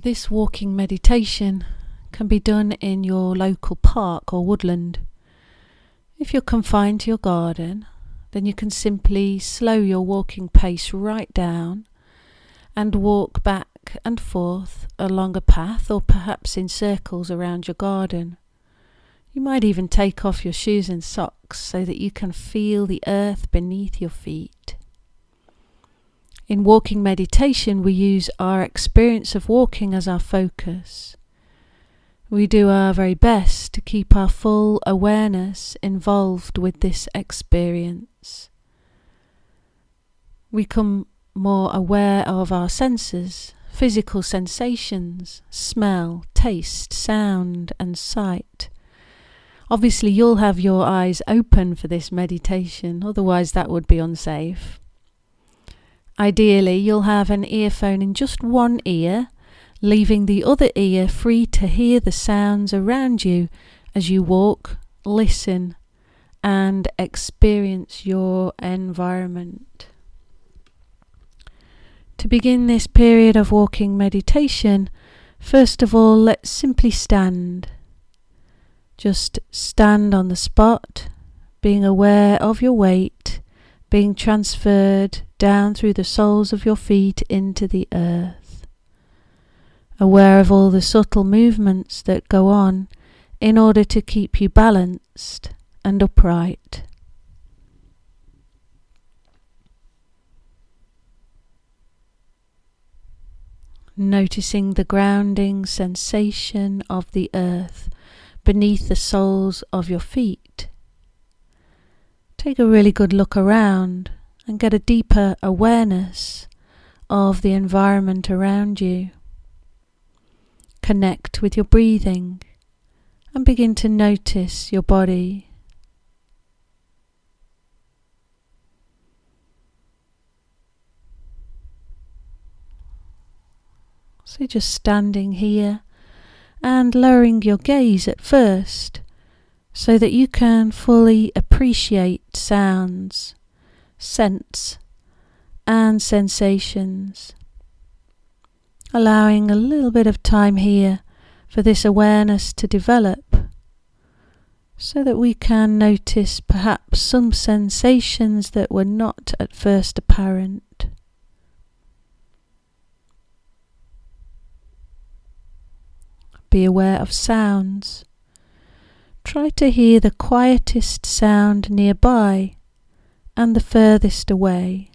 This walking meditation can be done in your local park or woodland. If you're confined to your garden, then you can simply slow your walking pace right down and walk back and forth along a path or perhaps in circles around your garden. You might even take off your shoes and socks so that you can feel the earth beneath your feet. In walking meditation, we use our experience of walking as our focus. We do our very best to keep our full awareness involved with this experience. We become more aware of our senses, physical sensations, smell, taste, sound, and sight. Obviously, you'll have your eyes open for this meditation, otherwise that would be unsafe. Ideally, you'll have an earphone in just one ear, leaving the other ear free to hear the sounds around you as you walk, listen, and experience your environment. To begin this period of walking meditation, first of all, let's simply stand. Just stand on the spot, being aware of your weight, being transferred down through the soles of your feet into the earth. Aware of all the subtle movements that go on in order to keep you balanced and upright. Noticing the grounding sensation of the earth beneath the soles of your feet. Take a really good look around and get a deeper awareness of the environment around you. Connect with your breathing and begin to notice your body. So just standing here and lowering your gaze at first so that you can fully appreciate sounds, scents, and sensations. Allowing a little bit of time here for this awareness to develop so that we can notice perhaps some sensations that were not at first apparent. Be aware of sounds. Try to hear the quietest sound nearby and the furthest away.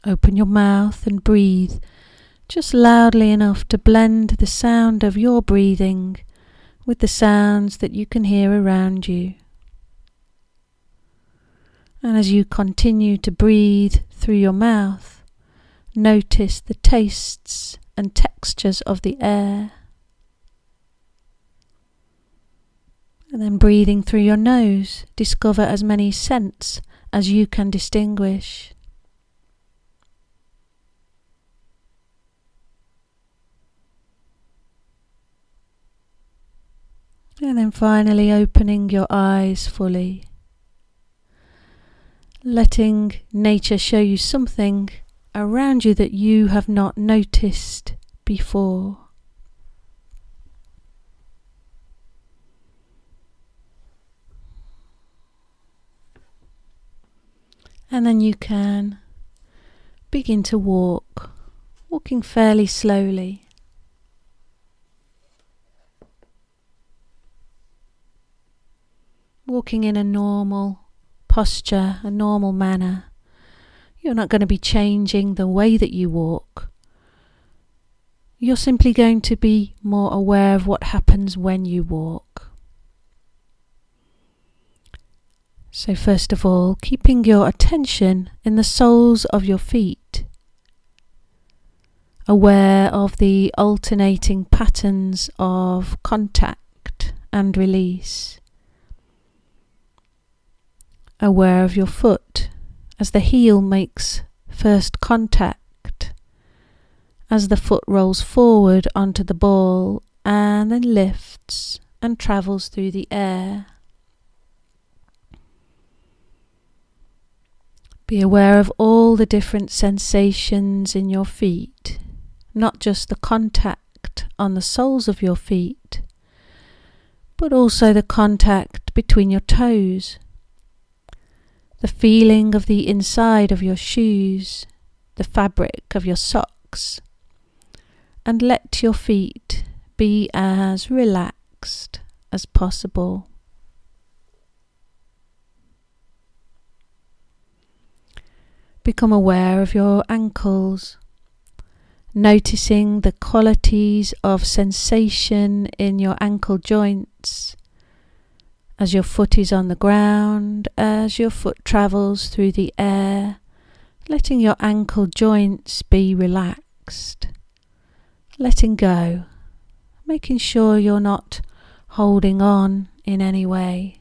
Open your mouth and breathe just loudly enough to blend the sound of your breathing with the sounds that you can hear around you. And as you continue to breathe through your mouth, notice the tastes and textures of the air. And then breathing through your nose, discover as many scents as you can distinguish. And then finally opening your eyes fully. Letting nature show you something around you that you have not noticed before. And then you can begin to walk, walking fairly slowly. Walking in a normal posture, a normal manner. You're not going to be changing the way that you walk. You're simply going to be more aware of what happens when you walk. So first of all, keeping your attention in the soles of your feet. Aware of the alternating patterns of contact and release. Aware of your foot as the heel makes first contact, as the foot rolls forward onto the ball and then lifts and travels through the air. Be aware of all the different sensations in your feet, not just the contact on the soles of your feet, but also the contact between your toes, the feeling of the inside of your shoes, the fabric of your socks, and let your feet be as relaxed as possible. Become aware of your ankles, noticing the qualities of sensation in your ankle joints as your foot is on the ground, as your foot travels through the air, letting your ankle joints be relaxed, letting go, making sure you're not holding on in any way.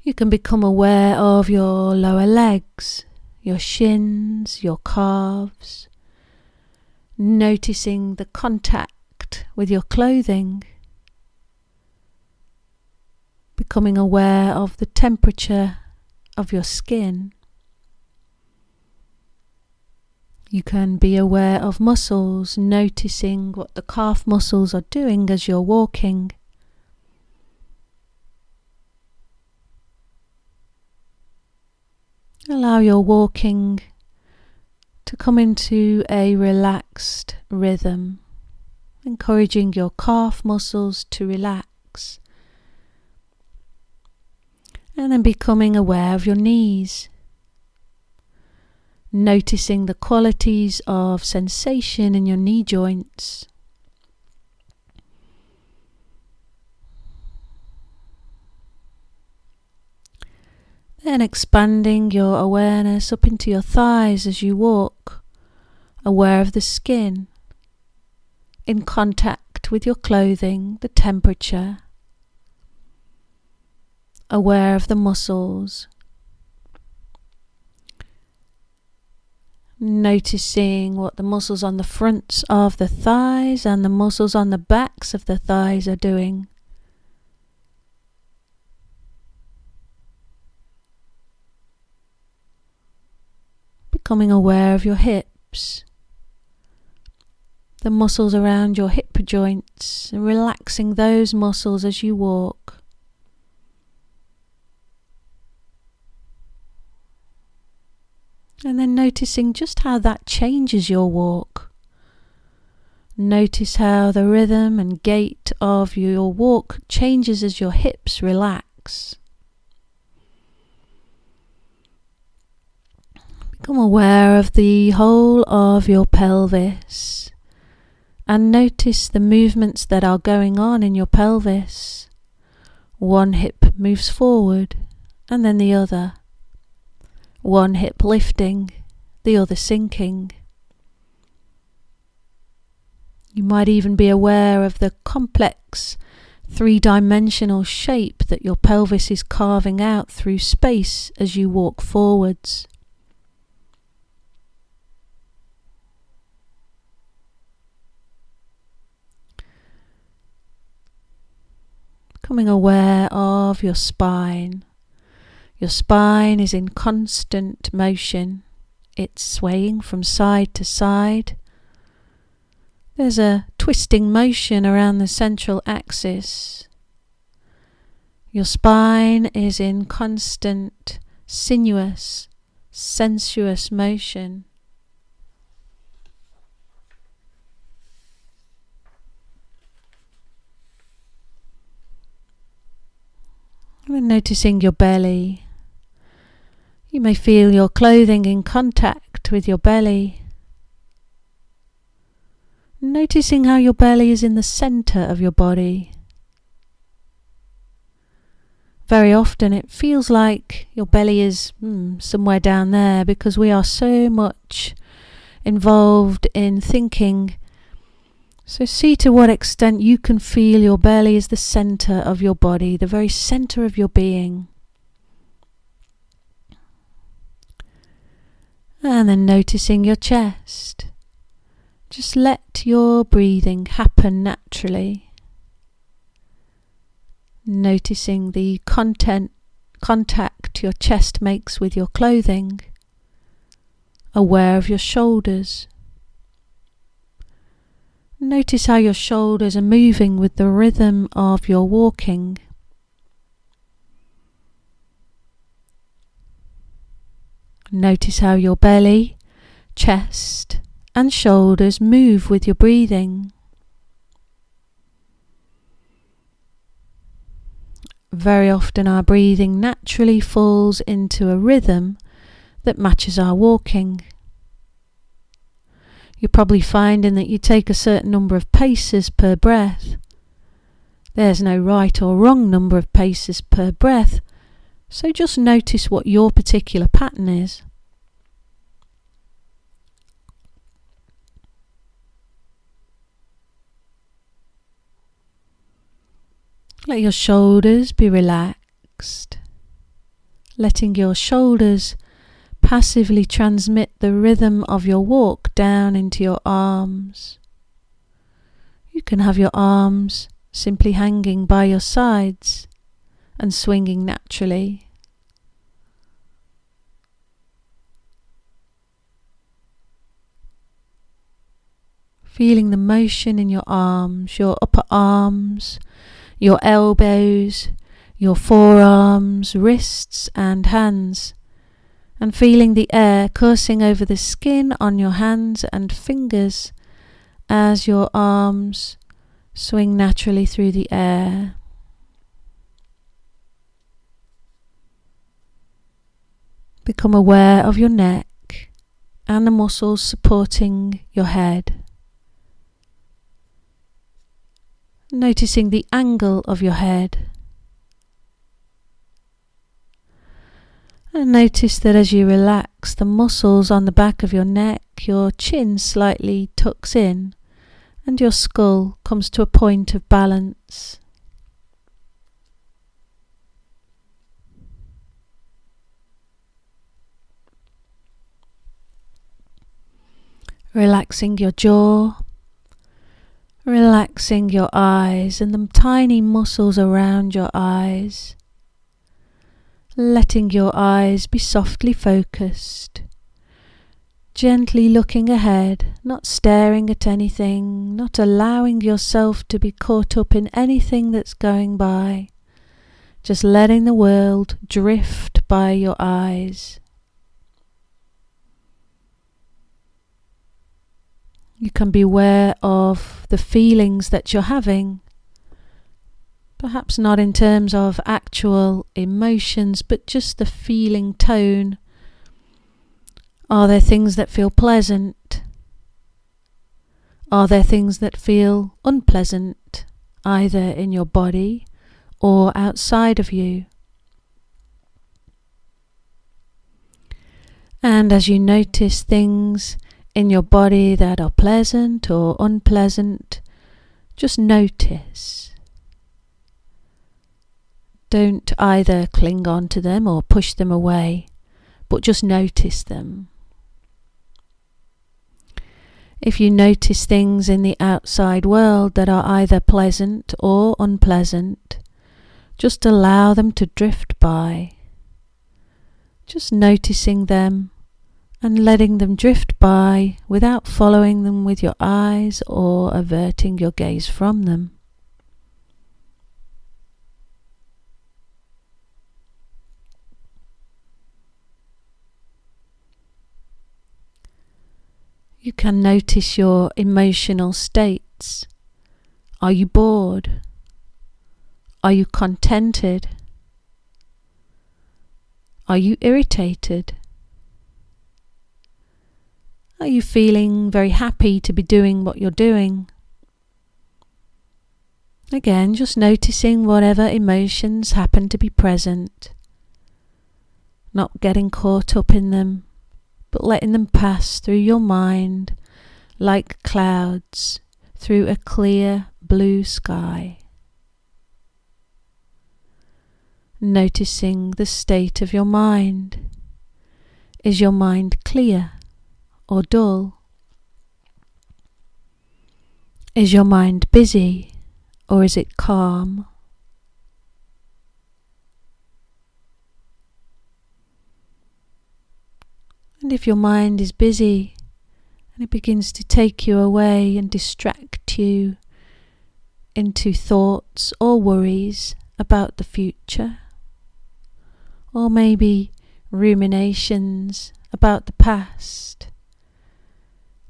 You can become aware of your lower legs, your shins, your calves, noticing the contact with your clothing, becoming aware of the temperature of your skin. You can be aware of muscles, noticing what the calf muscles are doing as you're walking. Allow your walking to come into a relaxed rhythm, encouraging your calf muscles to relax, and then becoming aware of your knees, noticing the qualities of sensation in your knee joints. Then expanding your awareness up into your thighs as you walk, aware of the skin, in contact with your clothing, the temperature, aware of the muscles, noticing what the muscles on the fronts of the thighs and the muscles on the backs of the thighs are doing. Becoming aware of your hips, the muscles around your hip joints, and relaxing those muscles as you walk. And then noticing just how that changes your walk. Notice how the rhythm and gait of your walk changes as your hips relax. Become aware of the whole of your pelvis and notice the movements that are going on in your pelvis. One hip moves forward and then the other. One hip lifting, the other sinking. You might even be aware of the complex three-dimensional shape that your pelvis is carving out through space as you walk forwards. Becoming aware of your spine. Your spine is in constant motion. It's swaying from side to side. There's a twisting motion around the central axis. Your spine is in constant, sinuous, sensuous motion. And noticing your belly. You may feel your clothing in contact with your belly. Noticing how your belly is in the center of your body. Very often it feels like your belly is somewhere down there because we are so much involved in thinking. So see to what extent you can feel your belly is the center of your body, the very center of your being. And then noticing your chest, Just let your breathing happen naturally, noticing the contact your chest makes with your clothing, aware of your shoulders. Notice how your shoulders are moving with the rhythm of your walking. Notice how your belly, chest, and shoulders move with your breathing. Very often our breathing naturally falls into a rhythm that matches our walking. You're probably finding that you take a certain number of paces per breath. There's no right or wrong number of paces per breath, so just notice what your particular pattern is. Let your shoulders be relaxed, letting your shoulders passively transmit the rhythm of your walk down into your arms. You can have your arms simply hanging by your sides and swinging naturally. Feeling the motion in your arms, your upper arms, your elbows, your forearms, wrists and hands, and feeling the air coursing over the skin on your hands and fingers as your arms swing naturally through the air. Become aware of your neck and the muscles supporting your head. Noticing the angle of your head. And notice that as you relax the muscles on the back of your neck, your chin slightly tucks in and your skull comes to a point of balance. Relaxing your jaw. Relaxing your eyes and the tiny muscles around your eyes. Letting your eyes be softly focused. Gently looking ahead, not staring at anything, not allowing yourself to be caught up in anything that's going by. Just letting the world drift by your eyes. You can be aware of the feelings that you're having, perhaps not in terms of actual emotions, but just the feeling tone. Are there things that feel pleasant? Are there things that feel unpleasant, either in your body or outside of you? And as you notice things in your body that are pleasant or unpleasant, just notice. Don't either cling on to them or push them away, but just notice them. If you notice things in the outside world that are either pleasant or unpleasant, just allow them to drift by. Just noticing them and letting them drift by without following them with your eyes or averting your gaze from them. You can notice your emotional states. Are you bored? Are you contented? Are you irritated? Are you feeling very happy to be doing what you're doing? Again, just noticing whatever emotions happen to be present, not getting caught up in them, but letting them pass through your mind like clouds through a clear blue sky. Noticing the state of your mind. Is your mind clear or dull? Is your mind busy or is it calm? And if your mind is busy and it begins to take you away and distract you into thoughts or worries about the future, or maybe ruminations about the past,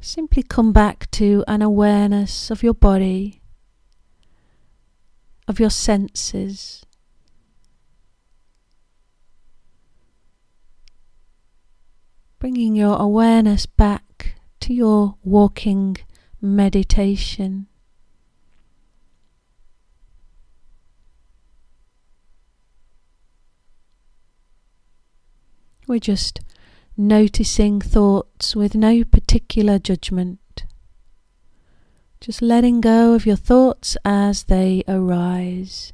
simply come back to an awareness of your body, of your senses. Bringing your awareness back to your walking meditation. We're just noticing thoughts with no particular judgment. Just letting go of your thoughts as they arise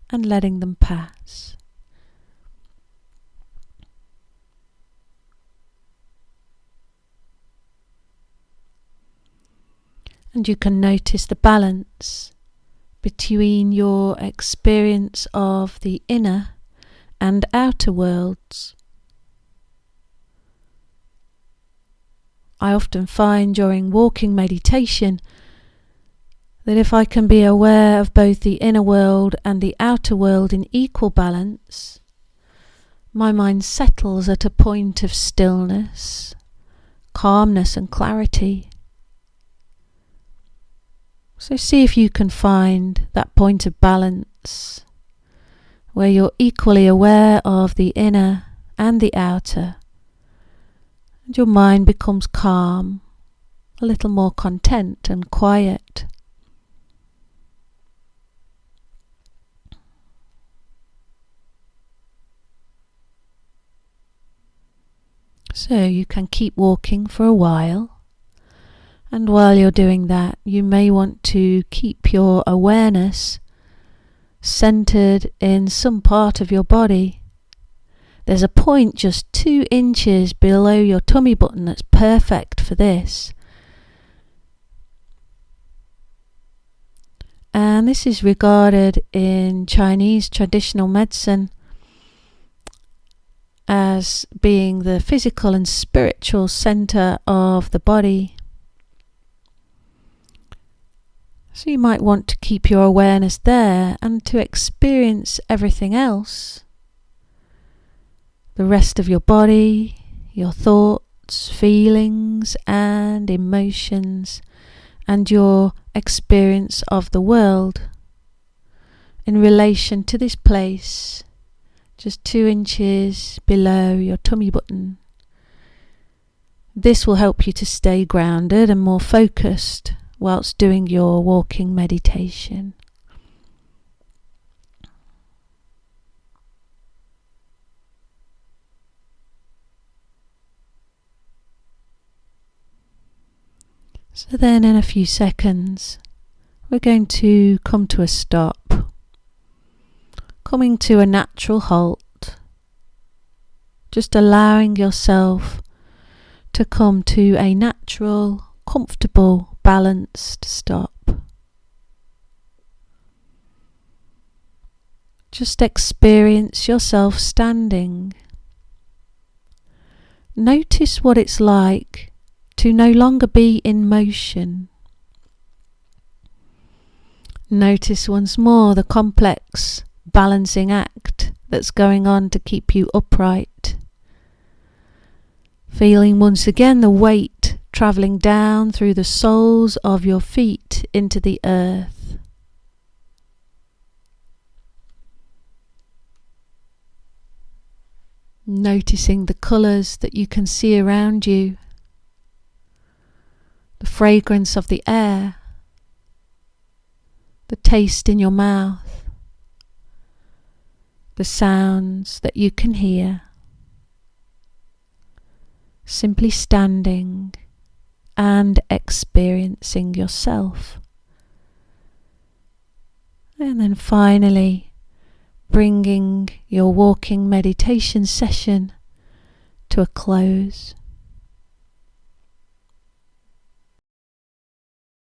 and letting them pass. And you can notice the balance between your experience of the inner and outer worlds. I often find during walking meditation that if I can be aware of both the inner world and the outer world in equal balance, my mind settles at a point of stillness, calmness and clarity. So see if you can find that point of balance where you're equally aware of the inner and the outer, and your mind becomes calm, a little more content and quiet. So you can keep walking for a while, and while you're doing that, you may want to keep your awareness centered in some part of your body. There's a point just 2 inches below your tummy button that's perfect for this. And this is regarded in Chinese traditional medicine as being the physical and spiritual center of the body. So you might want to keep your awareness there and to experience everything else. The rest of your body, your thoughts, feelings and emotions, and your experience of the world in relation to this place, just 2 inches below your tummy button. This will help you to stay grounded and more focused whilst doing your walking meditation. So then in a few seconds, we're going to come to a stop, coming to a natural halt, just allowing yourself to come to a natural, comfortable, balanced stop. Just experience yourself standing. Notice what it's like to no longer be in motion. Notice once more the complex balancing act that's going on to keep you upright. Feeling once again the weight travelling down through the soles of your feet into the earth. Noticing the colours that you can see around you. The fragrance of the air, the taste in your mouth, the sounds that you can hear. Simply standing and experiencing yourself. And then finally, bringing your walking meditation session to a close.